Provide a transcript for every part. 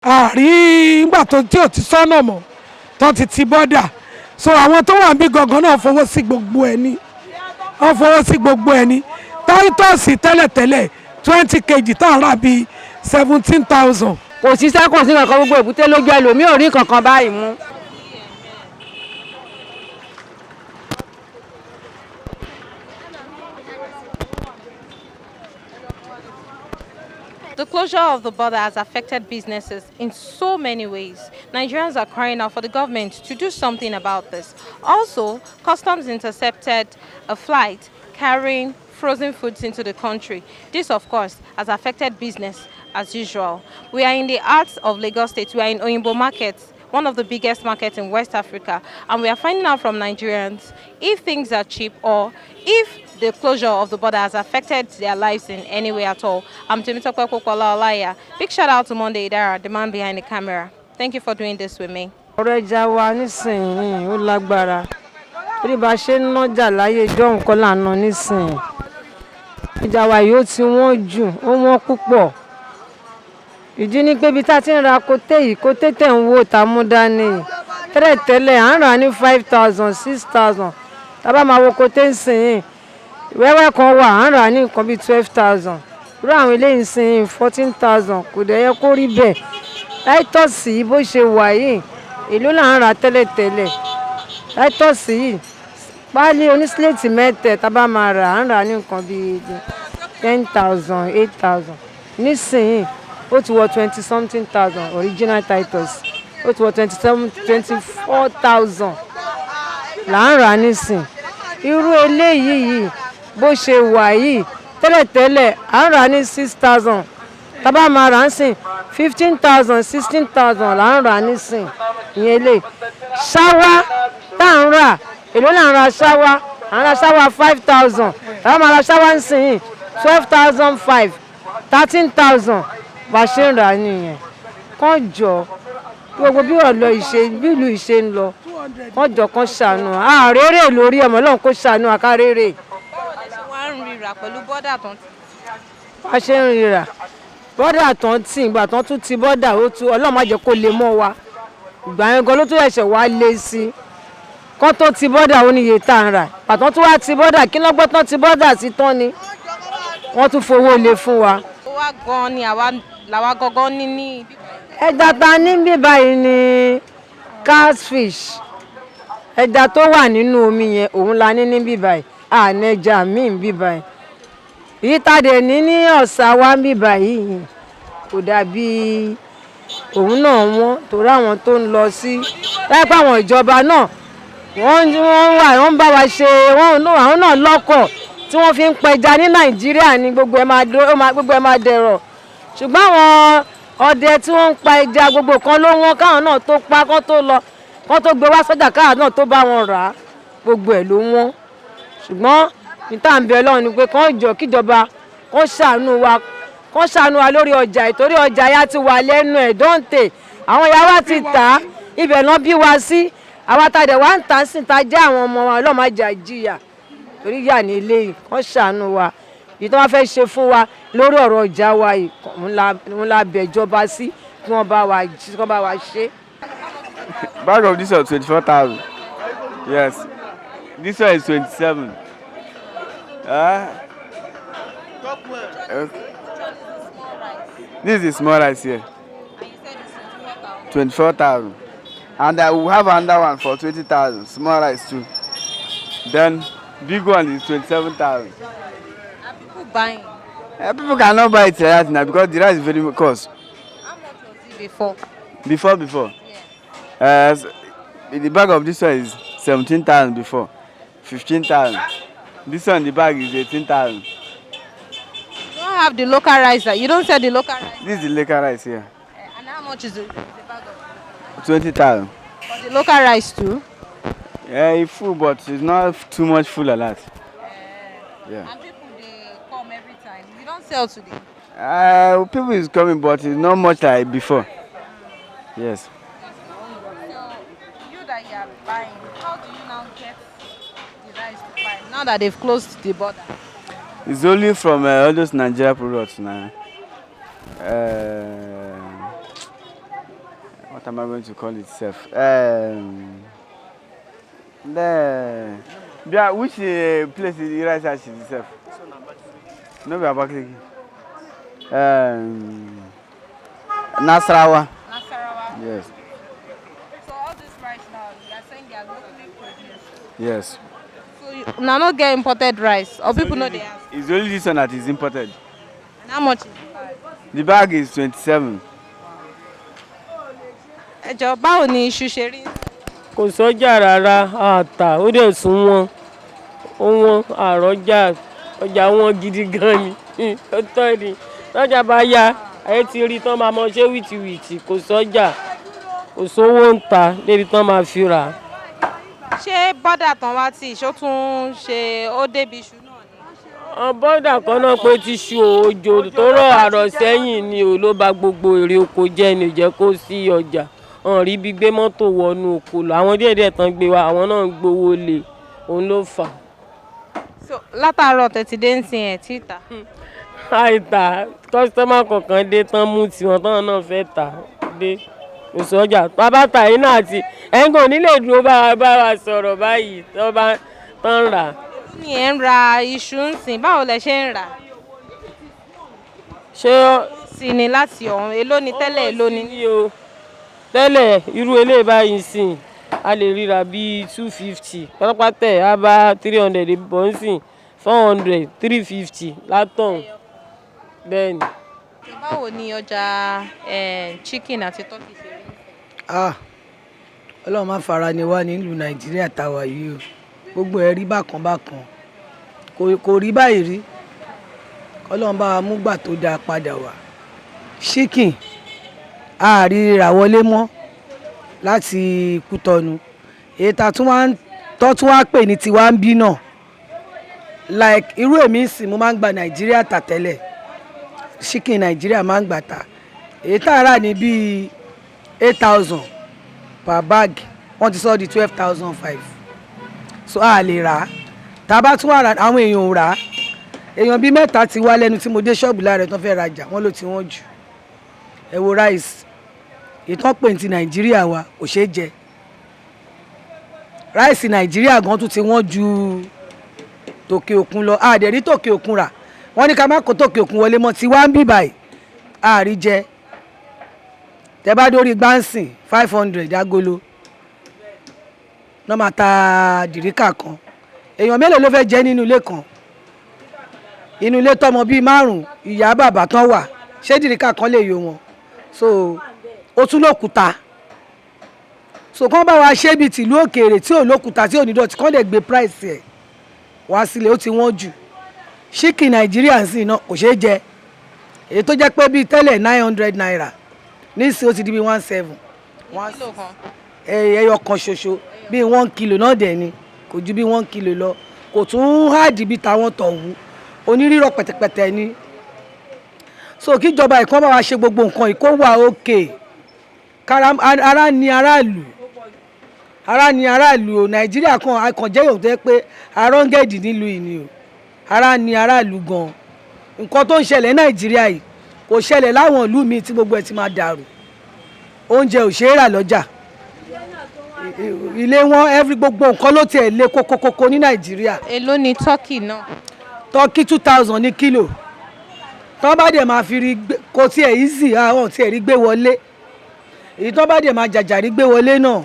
àrí ńgbà tó tí ò ti sọ́nà mọ́ tó ti bọ́dà so àwọn tó wà níbí gangan náà fowó sí gbogbo ẹ̀ ní wọ́n fowó sí gbogbo ẹ̀ ní táítọ́ọ̀sì tẹ́lẹ̀tẹ́lẹ̀ 20 kg tá à ń rà bíi 17,000. kò sí sẹ́kùn sí kankan gbogbo èbúté lójú ẹlòmíì ò rí kankan báyìí mú. The closure of the border has affected businesses in so many ways. Nigerians are crying out for the government to do something about this. Also, customs intercepted a flight carrying frozen foods into the country. This, of course, has affected business as usual. We are in the heart of Lagos State. We are in Oyingbo Market, one of the biggest markets in West Africa, and we are finding out from Nigerians if things are cheap or if the closure of the border has affected their lives in any way at all. I'm Temitope Kokola Olaya. Big shout out to Monday Idara, the man behind the camera. Thank you for doing this with me. ọ̀rọ̀ ẹja wa nísìnyí ó lágbára bí bá ṣe ń nájà láyé ìjọ nǹkan lànà nísìnyí ìjà wa yóò ti wọ́n jù ó wọ́n púpọ̀ ìdí ni pé ibi tá ti ń ra kóté tẹ̀ ń wò tá mú dání tẹ́lẹ̀tẹ́lẹ̀ à ń rà ní 5,000 6,000 tá bá máa wo kóté ń sìn wẹ́wẹ́ kan wà à ń rà ní nǹkan bíi 12,000 irú àwọn eléyìí ń sìn 14,000 kò dẹ̀ yẹ kó rí bẹ́ẹ̀ táítọ́ọ̀sì bó ṣe wà yìí èló là ń rà tẹ́lẹ̀tẹ́lẹ̀ táítọ́ọ̀sì yìí páálí onísílẹ̀tì mẹ́tẹ̀ tá bá máa rà à ń rà ní nǹkan bíi 10,000 8,000 nísìnyí ó ti wọ 20 something thousand original Titus ó ti wọ 24,000 là ń rà nísìn irú eléyìí yìí bó ṣe wà yìí tẹ́lẹ̀tẹ́lẹ̀ à ń rà ní 6,000 tá bá máa rà ń sìn 15,000 16,000 là ń rà nísìn ìyẹn lè ṣáwá tá à ń rà èló là ń ra ṣáwá à ń ra ṣáwá 5,000 tá bá máa ra ṣáwá ń sìn 12,500 13,000 bá ṣe ń rà nìyẹn kàn jọ gbogbo bí ọ̀lọ́ ìṣe bí ìlú ìṣe ń lọ kàn jọ kàn ṣàánú àárẹ̀rẹ̀ lórí ọmọ Ọlọ́run kó ṣàánú àkárẹ̀rẹ̀. Wọ́n ń rira pẹ̀lú bọ́dà tó ń tì. bá ṣe ń rira bọ́dà tó ń tì ìgbà tó tún ti bọ́dà ó tún Ọlọ́run má jẹ́ kó lè mọ́ wa ìgbà yẹn gan ló tún ẹ̀ṣẹ̀ wá lé sí kán tó ti bọ́dà ó níye tá à ń rà pàtó tún wá ti bọ́dà kí lọ́gbọ́n tán ti bọ́dà sí tán ni wọ́n tún fowó lé fún wa. Ó wá gan ni làwa gangan ní ibi. ẹja ta níbí báyìí ni catfish ẹja tó wà nínú omi yẹn òun la ní níbí báyìí ànẹjà míì níbí báyìí èyí tàdé ní ọ̀sà wa níbí báyìí kò dàbí òun náà wọ́n torí àwọn tó ń lọ sí láìpẹ́ àwọn ìjọba náà wọ́n ń bá wa ṣe àwọn náà lọ́kọ̀ tí wọ́n fi ń pẹja ní Nàìjíríà ní gbogbo ẹ̀ máa dẹ̀rọ̀ ṣùgbọ́n àwọn ọdẹ tí wọ́n ń pa ẹja gbogbo kan ló wọ́n káwọn náà tó pa kán tó lọ kán tó gbé wá sọ́jà káwọn náà tó bá wọn rà á gbogbo ẹ̀ ló wọ́n ṣùgbọ́n níta ń bẹ Ọlọ́run ni pé kán jọ kíjọba kán ṣàánú wa lórí ọjà ìtorí ọjà ya ti wà lẹ́nu ẹ̀ dọ́ǹtè àwọn ìyá wa ti tà á ibẹ̀ náà bí wa sí àwa tàdé wa ń tà sí ta jẹ́ àwọn ọmọ wa Ọlọ́run má jà jìyà torí yà ní ilé yìí kán ṣàánú wa èyí tó wá fẹ́ ṣe fún wa lórí ọ̀rọ̀ ọjà wa yìí ń la bẹ̀ ìjọba sí kí wọ́n bá wa ṣe. Bag of this one 24,000. Yes. This one is 27. Okay. This is small rice here. And you said it's 24,000. And I will have another one for 20,000. Small rice too. Then big one is 27,000. Are people buying? People cannot buy it right now because the rice is very cost. How much was it before? Before. Yeah. The bag of this one is 17,000 before. 15,000. This one, the bag is 18,000. You don't have the local rice. You don't sell the local rice. This is the local rice here. And how much is the bag of? 20,000. For the local rice too? Yeah, it's full, but it's not too much full a lot. Yeah. And people they come every time. You don't sell today. People is coming, but it's not much like before. Yes. So you that you are buying, how do you now get the rice to buy now that they've closed the border? It's only from all those Nigerian products now. what am I going to call it, self? Which place is the rice as itself? No, we are back. Nasarawa. Nasarawa. Yes. So all this rice now, you are saying they are locally produced. Yes. So you now not get imported rice, or people know they have. It's only this one that is imported. And how much is the bag? The bag is 27. Ẹ jọ̀ọ́, báwo ni iṣu ṣe rí? Kò sọ́jà rárá àtà ó dẹ̀ sún wọn ó wọn àrọ́jà ọjà wọn gidi gan ni ó tọ́ ni lọ́jà bá yá ayé ti rí tán máa mọ ṣé wìtìwìtì kò sọ́jà kò sówó ń ta débi tán máa fi rà. Ṣé bọ́dà tán wá tí ìṣó tún ṣe ó débi iṣu náà ni? Bọ́dà kan náà pé ti ṣu òjò tó rọ̀ àrọ̀ sẹ́yìn ni ò ló bà gbogbo èrè oko jẹ́ ni ò jẹ́ kó sí ọjà hàn rí bí gbé mọ́tò wọnú oko lọ àwọn díẹ̀díẹ̀ tán gbé wa àwọn náà ń gbowó lé òun ló fà. So látàárọ̀ tẹ̀tí dé ń sin ẹ̀ títà. àìtà kọ́sítọ́mà kọ̀ọ̀kan dé tán mú tiwọn tán náà fẹ́ tà dé kò sọ́jà bàbá tà yín náà àti ẹ̀ńgàn nílé dúró bá wa sọ̀rọ̀ báyìí tó bá tán rà. Ní ẹ̀ ń ra iṣu ń sìn, báwo lẹ ṣe ń rà? ṣé Sí ni láti ọ̀hún, èló ni tẹ́lẹ̀ èló ni? ní o tẹ́lẹ̀ irú eléyìí báyìí sìn a lè ríra bíi 250 pátápátá á bá 300 bọ́ ń sìn 400 350 látọ̀hún bẹ́ẹ̀ ni. Báwo ni ọjà chicken àti turkey ṣe rí? Ọlọ́run má fara ni wá nílùú Nàìjíríà táwa yìí o gbogbo ẹ̀ rí bákan bákan kò rí báyìí rí Ọlọ́run bá wa mú gbà tó dáa padà wá chicken àárí rà wọlé mọ́ láti Kútọ́nù èyí tó tún wá pè ní tiwa ń bí náà like irú èmi sì mo máa ń gba Nàìjíríà tà tẹ́lẹ̀ chicken Nàìjíríà máa ń gbà tà èyí tá a rà ní bíi 8,000 per bag wọ́n ti sọ di 12,500 so a lè rà á tá a bá tún wà rà àwọn èèyàn ò rà á èèyàn bíi mẹ́ta ti wá lẹ́nu tí mo dé ṣọ́ọ̀bù láàrẹ̀ tó fẹ́ rajà wọ́n ló ti wọ́n jù ẹ wo rice ìtàn pè ní ti Nàìjíríà wa kò ṣeé jẹ rice Nàìjíríà gan tún ti wọ́n ju tòkè òkun lọ àdẹ̀rí tòkè òkun rà wọ́n ní ká má kó tòkè òkun wọlé mọ́ tí wá ń bì báyìí àárí jẹ tẹ bá dórí gbáǹsìn 500 agolo náà máa ta dìríkà kan èèyàn mélòó ló fẹ́ jẹ nínú ilé kan inú ilé tọmọ bíi 5 ìyá bàbá tán wà ṣé dìríkà kan lè yó wọn so ó tún lókùúta so kán bá wa ṣe bíi tìlú òkèèrè tí ò lókùúta tí ò ní dọ̀tí kán lè gbé price ẹ̀ wá sílẹ̀ ó ti wọ́n jù ṣíkì Nàìjíríà sì náà kò ṣeé jẹ èyí tó jẹ́ pé bíi tẹ́lẹ̀ 900 naira nísìnyí ó ti di bíi 17 ẹyọ kan ṣoṣo bíi 1 kilo náà dẹ̀ ni kò ju bíi 1 kilo lọ kò tún háàdì bíi tàwọn tọ̀hún onírírọ̀ pẹ̀tẹ̀pẹ̀tẹ̀ ni so kíjọba ìkan bá wa ṣe gbogbo nǹkan yìí kó wà òkè ara ni aráàlú o Nàìjíríà kan akànjẹ́ yòó tẹ́ pé arọ́ngẹ́dì nílùú yìí ni o ara ni aráàlú gan nǹkan tó ń ṣẹlẹ̀ Nàìjíríà yìí kò ṣẹlẹ̀ láwọn ìlú míì tí gbogbo ẹ̀ ti máa dàrú oúnjẹ ò ṣeé rà lọ́jà ilé wọn gbogbo nǹkan ló tiẹ̀ lé kókókókó ní Nàìjíríà. Èló ni turkey náà? Turkey 2,000 ní kílò tọ́ bá dẹ̀ máa fi rí kó tiẹ̀ easy àwọn tiẹ̀ rí gbé wọlé èyí tọ́ bá dẹ̀ máa jàjàrí gbé wọlé náà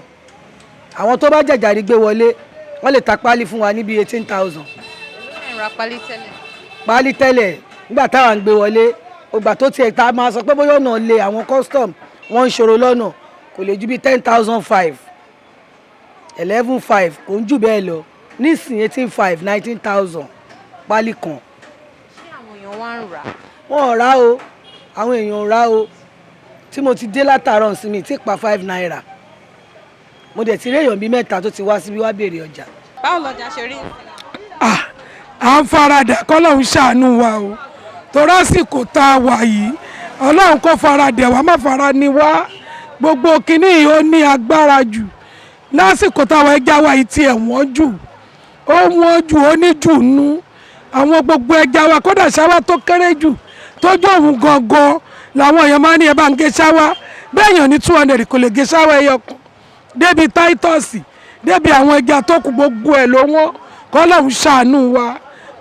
àwọn tó bá jàjàrí gbé wọlé wọ́n lè ta páálí fún wa níbi 18,000. Èló lẹ̀ ń ra páálí tẹ́lẹ̀? Páálí tẹ́lẹ̀ nígbà táwa ń gbé wọlé ògbà tó tiẹ̀ ta máa sọ pé bóyá ọ̀nà lè àwọn custom wọ́n ń ṣòro lọ́nà kò lè ju bí 10,500 11,500 kò ń jù bẹ́ẹ̀ lọ nísìnyí 18,500 19,000 páálí kan. Ṣé àwọn èèyàn wá ń rà? Wọ́n ò rà o àwọn èèyàn ò rà o tí mo ti dé látàárọ̀ sí mi tí pa 5 naira mo dẹ̀ ti rí èèyàn bíi mẹ́ta tó ti wá síbí wá béèrè ọjà. Báwo lọjà ṣe rí? à ń faradà kọ́lọ́hún ṣàánú wa o torí àsìkò tá a wà yìí Ọlọ́run kó faradà wá má fara ni wá gbogbo kínní yìí ó ní agbára jù lásìkò táwọn ẹja wa yìí tiẹ̀ wọ́n jù ó ní jù nú àwọn gbogbo ẹja wa kódà ṣáwá tó kéré jù tójú òun gangan làwọn èèyàn máa ń ní ẹ bá ń gé ṣáwá bẹ́ẹ̀yàn ní 200 kò lè gé ṣáwọ́ ẹyọ kan débi táítọ́ọ̀sì débi àwọn ẹja tó kù gbogbo ẹ̀ ló wọ́n kọ́lọ́hún ṣàánú wa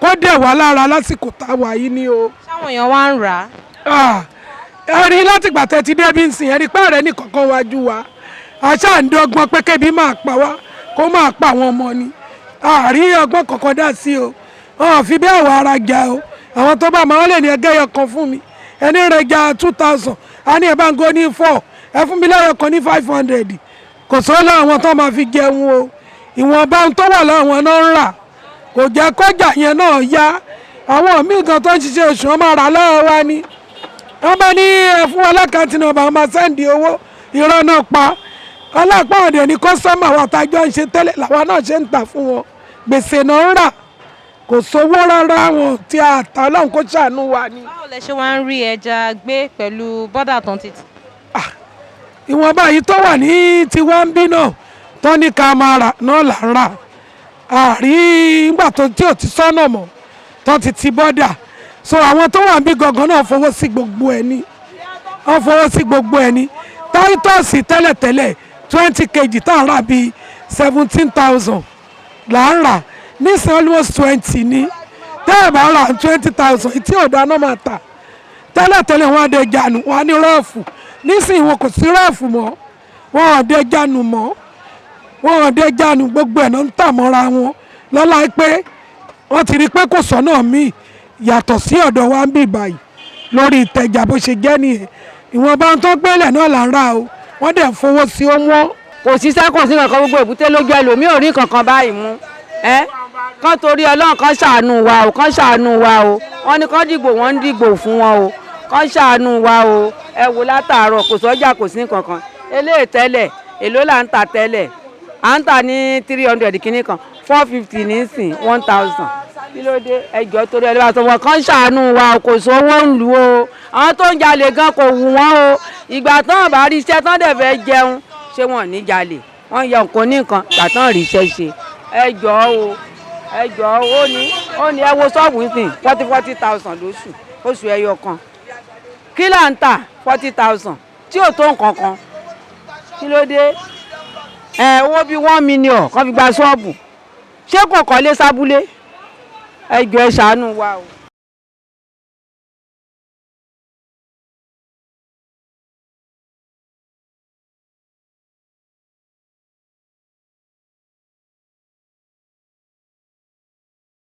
kó dẹ̀ wá lára lásìkò táwa yìí ni o. ṣáwọn èèyàn wá ń rà á. ẹ rí látìgbà tẹ́ ti débi ń sìn ẹ rí pé ọ̀rẹ́ nìkankan wájú wa àṣà ń dọ́gbọ́n pé kébi máa pa wá kó máa pa àwọn ọmọ ni àárí ọgbọ́n kankan dá sí o wọn fi bẹ́ẹ̀ wà ara jà o àwọn tó bá máa wọ́n lè ní ẹgẹ́ yọ kan fún mi ẹni rẹ̀ ja 2000 a ní ẹ̀bá ń go ní 4 ẹ fún mi lẹ́yọ̀ kan ní 500 kò sọ́lá àwọn tó máa fi jẹun o ìwọ̀nba tó wà láwọn náà ń rà kò jẹ́ kọjá yẹn náà yá àwọn míì kan tó ń ṣiṣẹ́ oṣù wọn máa rà lọ́wọ́ wa ni wọ́n bá ní ẹ fún alákàntì náà bá máa sẹ́ǹdì owó irọ́ náà pa ọlọ́pàá ọ̀dẹ̀ ní kọ́sọ́mà wa tájọ́ ń ṣe tẹ́lẹ̀ làwa náà ṣe ń tà fún wọn gbèsè náà ń rà kò sówó rárá wọn tí a tà ọlọ́run kó ṣàánú wa ni. báwo lẹ ṣe wá ń rí ẹja gbé pẹ̀lú bọ́dà tó ń títì. ìwọ̀nba yìí tó wà ní tiwa ń bí náà tó ní ká máa rà náà là ń rà àrí nígbà tó tí ò ti sọ́nà mọ́ tó ti bọ́dà so àwọn tó wà ń bí gangan náà fowó sí gbogbo ẹ̀ ní wọ́n fowó sí gbogbo ẹ̀ ní táítọ́ọ̀sì tẹ́lẹ̀tẹ́lẹ̀ 20 kg tá à ń rà bíi 17,000 là ń rà nísìnyí almost 20 ní tẹ́ẹ̀ bá rà 20,000 tí ò dáná máa tà tẹ́lẹ̀tẹ́lẹ̀ wọn á dé jánu wọn á ní rọ́ọ̀fù nísìnyí wọn kò sí rọ́ọ̀fù mọ́ wọn ò dé jánu mọ́ wọn ò dé jánu gbogbo ẹ̀ náà ń tà mọ́ra wọn lọ́la pé wọ́n ti rí pé kò sọ́nà míì yàtọ̀ sí ọ̀dọ̀ wa ń bì báyìí lórí ìtẹ̀jà bó ṣe jẹ́ nìyẹn ìwọ̀nba tó gbélé náà là ń rà o wọ́n dẹ̀ fowó sí ó wọ́n. kò sí sẹ́kùn sí kankan gbogbo èbúté lójú ẹlòmíì ò rí kankan báyìí mú kán torí ọlọ́run kán ṣàánú wa o kán ṣàánú wa o wọ́n ní kán dìgbò wọ́n ń dìgbò fún wọn o kán ṣàánú wa o ẹ wò látàárọ̀ kò sọ́jà kò sí kankan eléyìí tẹ́lẹ̀ èló là ń tà tẹ́lẹ̀ à ń tà ní 300 kìíní kan 450 nísìn 1000 kí ló dé ẹjọ́ torí ẹlẹ́wà tó wọ́n kán ṣàánú wa o kò sówó ń lù o àwọn tó ń jalè gan kò wù wọ́n o ìgbà tán bá rí iṣẹ́ tán dẹ̀ fẹ́ jẹun ṣé wọn ní jalè wọ́n yọ nǹkan ní nǹkan ìgbà tán rí iṣẹ́ ṣe ẹjọ́ o ẹjọ́ ó ní ẹ wo ṣọ́ọ̀bù nísìn 40,000 lóṣù oṣù ẹyọ kan kí là ń tà 40,000 tí ò tó nǹkan kan kí ló dé owó bíi 1 million kan fi gba ṣọ́ọ̀bù ṣé kò kọ́lé sábúlé ẹjọ́ ẹ ṣàánú wa o.